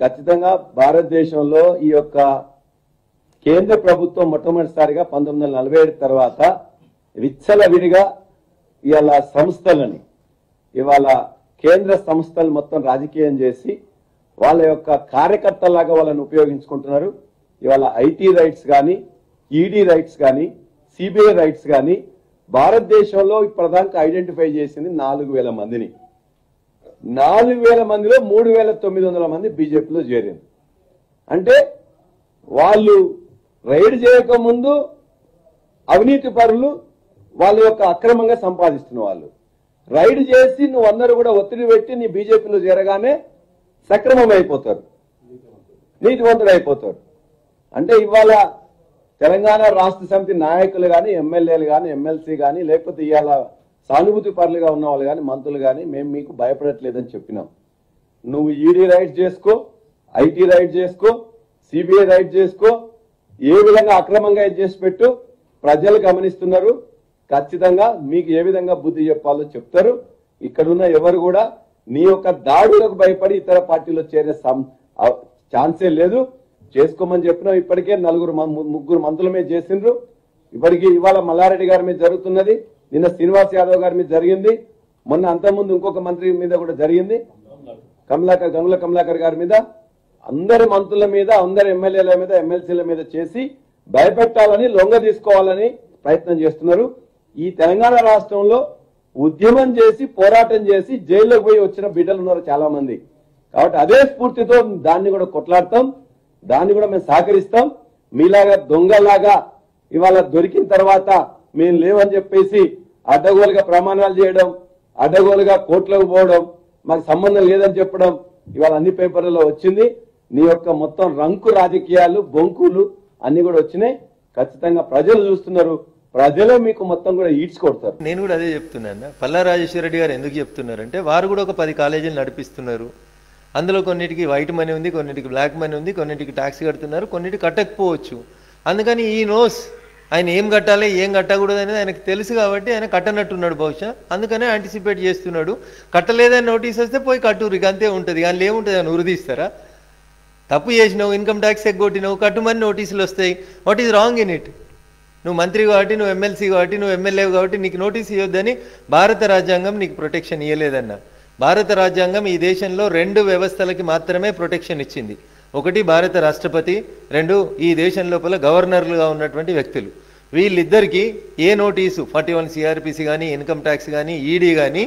ఖచ్చితంగా భారతదేశంలో ఈ యొక్క కేంద్ర ప్రభుత్వం మొట్టమొదటిసారిగా 1947 తర్వాత విచ్చలవిడిగా ఇవాళ సంస్థలని ఇవాళ కేంద్ర సంస్థలు మొత్తం రాజకీయం చేసి వాళ్ళ యొక్క కార్యకర్తలాగా వాళ్ళని ఉపయోగించుకుంటున్నారు. ఇవాళ ఐటీ రైట్స్ కానీ, ఈడీ రైట్స్ కానీ, సిబిఐ రైట్స్ కానీ భారతదేశంలో ప్రధానంగా ఐడెంటిఫై చేసింది 4,000 మందిని. 4,000 మందిలో 3,900 మంది బీజేపీలో చేరింది. అంటే వాళ్ళు రైడ్ చేయకముందు అవినీతి పరులు వాళ్ళ యొక్క అక్రమంగా సంపాదిస్తున్న వాళ్ళు, రైడ్ చేసి నువ్వు అందరూ కూడా ఒత్తిడి పెట్టి నీ బీజేపీలో చేరగానే సక్రమం అయిపోతారు, నీతివంతుడు అయిపోతారు. అంటే ఇవాళ తెలంగాణ రాష్ట్ర సమితి నాయకులు కానీ, ఎమ్మెల్యేలు కానీ, ఎమ్మెల్సీ కానీ, లేకపోతే ఇవాళ సానుభూతి పరులుగా ఉన్న వాళ్ళు కానీ, మంత్రులు కానీ మేము మీకు భయపడట్లేదని చెప్పినాం. నువ్వు ఈడీ రైట్ చేసుకో, ఐటీ రైట్ చేసుకో, సిబిఐ రైట్ చేసుకో, ఏ విధంగా అక్రమంగా చేసి పెట్టు, ప్రజలు గమనిస్తున్నారు. ఖచ్చితంగా మీకు ఏ విధంగా బుద్ధి చెప్పాలో చెప్తారు. ఇక్కడున్న ఎవరు కూడా నీ యొక్క దాడులకు భయపడి ఇతర పార్టీలో చేరే ఛాన్సే లేదు. చేసుకోమని చెప్పినాం. ఇప్పటికే 3 మంత్రుల మీద చేసిండ్రు. ఇప్పటికీ ఇవాళ మల్లారెడ్డి గారి మీద జరుగుతున్నది, నిన్న శ్రీనివాస్ యాదవ్ గారి మీద జరిగింది, మొన్న అంతకుముందు ఇంకొక మంత్రి మీద కూడా జరిగింది, గంగుల కమలాకర్ గారి మీద. అందరి మంత్రుల మీద, అందరి ఎమ్మెల్యేల మీద, ఎమ్మెల్సీల మీద చేసి భయపెట్టాలని, లొంగ తీసుకోవాలని ప్రయత్నం చేస్తున్నారు. ఈ తెలంగాణ రాష్ట్రంలో ఉద్యమం చేసి, పోరాటం చేసి జైల్లోకి పోయి వచ్చిన బిడ్డలు ఉన్నారు చాలా మంది. కాబట్టి అదే స్ఫూర్తితో దాన్ని కూడా కొట్లాడతాం, దాన్ని కూడా మేము సహకరిస్తాం. మీలాగా దొంగలాగా ఇవాళ దొరికిన తర్వాత మేము లేవని చెప్పేసి అడ్డగోలుగా ప్రమాణాలు చేయడం, అడ్డగోలుగా కోర్టులకు పోవడం, మాకు సంబంధం లేదని చెప్పడం ఇవాళ అన్ని పేపర్లలో వచ్చింది. నీ యొక్క మొత్తం రంకు రాజకీయాలు, బొంకులు అన్ని కూడా వచ్చినాయి. ఖచ్చితంగా ప్రజలు చూస్తున్నారు, ప్రజలే మీకు మొత్తం కూడా ఈడ్చుకొడతారు. నేను కూడా అదే చెప్తున్నాను. పల్లా రాజేశ్వర రెడ్డి గారు ఎందుకు చెప్తున్నారంటే వారు కూడా ఒక 10 కాలేజీలు నడిపిస్తున్నారు. అందులో కొన్నిటికి వైట్ మనీ ఉంది, కొన్నిటికి బ్లాక్ మనీ ఉంది, కొన్నిటికి ట్యాక్స్ కడుతున్నారు, కొన్నిటికి కట్టకపోవచ్చు. అందుకని ఈ నోస్ ఆయన ఏం కట్టాలి, ఏం కట్టకూడదు అనేది ఆయనకు తెలుసు కాబట్టి ఆయన కట్టనట్టున్నాడు బహుశా. అందుకనే యాంటిసిపేట్ చేస్తున్నాడు. కట్టలేదని నోటీస్ వస్తే పోయి కట్టురు, ఇక అంతే ఉంటుంది. కానీ ఏముంటుంది, అని ఉరిదీస్తారా? తప్పు చేసినావు, ఇన్కమ్ ట్యాక్స్ ఎగ్గొట్టినావు, కట్టుమని నోటీసులు వస్తాయి. What is wrong in it? నువ్వు మంత్రి కాబట్టి, నువ్వు ఎమ్మెల్సీ కాబట్టి, నువ్వు ఎమ్మెల్యే కాబట్టి నీకు నోటీస్ ఇవ్వద్దని భారత రాజ్యాంగం నీకు ప్రొటెక్షన్ ఇవ్వలేదన్న. భారత రాజ్యాంగం ఈ దేశంలో 2 వ్యవస్థలకి మాత్రమే ప్రొటెక్షన్ ఇచ్చింది. ఒకటి భారత రాష్ట్రపతి, 2 ఈ దేశం లోపల గవర్నర్లుగా ఉన్నటువంటి వ్యక్తులు. వీళ్ళిద్దరికీ ఏ నోటీసు 41 సిఆర్పిసి కానీ, ఇన్కమ్ ట్యాక్స్ కానీ, ఈడీ కానీ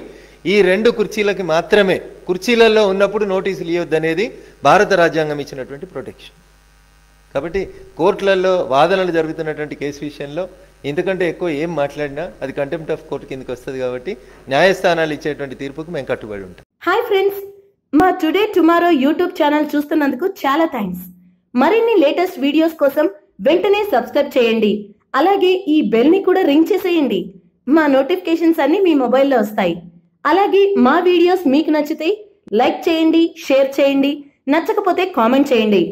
ఈ 2 కుర్చీలకి మాత్రమే, కుర్చీలలో ఉన్నప్పుడు నోటీసులు ఇవ్వద్దనేది భారత రాజ్యాంగం ఇచ్చినటువంటి ప్రొటెక్షన్. కాబట్టి కోర్టులలో వాదనలు జరుగుతున్నటువంటి కేసు విషయంలో ఇంతకంటే ఎక్కువ ఏం మాట్లాడినా అది కంటెంప్ట్ ఆఫ్ కోర్టు కిందకి వస్తుంది. కాబట్టి న్యాయస్థానాలు ఇచ్చేటువంటి తీర్పుకు మేము కట్టుబడి ఉంటాం. హాయ్ ఫ్రెండ్స్, మా టుడే టుమారో యూట్యూబ్ ఛానల్ చూస్తున్నందుకు చాలా థ్యాంక్స్. మరిన్ని లేటెస్ట్ వీడియోస్ కోసం వెంటనే సబ్స్క్రైబ్ చేయండి. అలాగే ఈ బెల్ ని కూడా రింగ్ చేసేయండి. మా నోటిఫికేషన్స్ అన్ని మీ మొబైల్లో వస్తాయి. అలాగే మా వీడియోస్ మీకు నచ్చితే లైక్ చేయండి, షేర్ చేయండి, నచ్చకపోతే కామెంట్ చేయండి.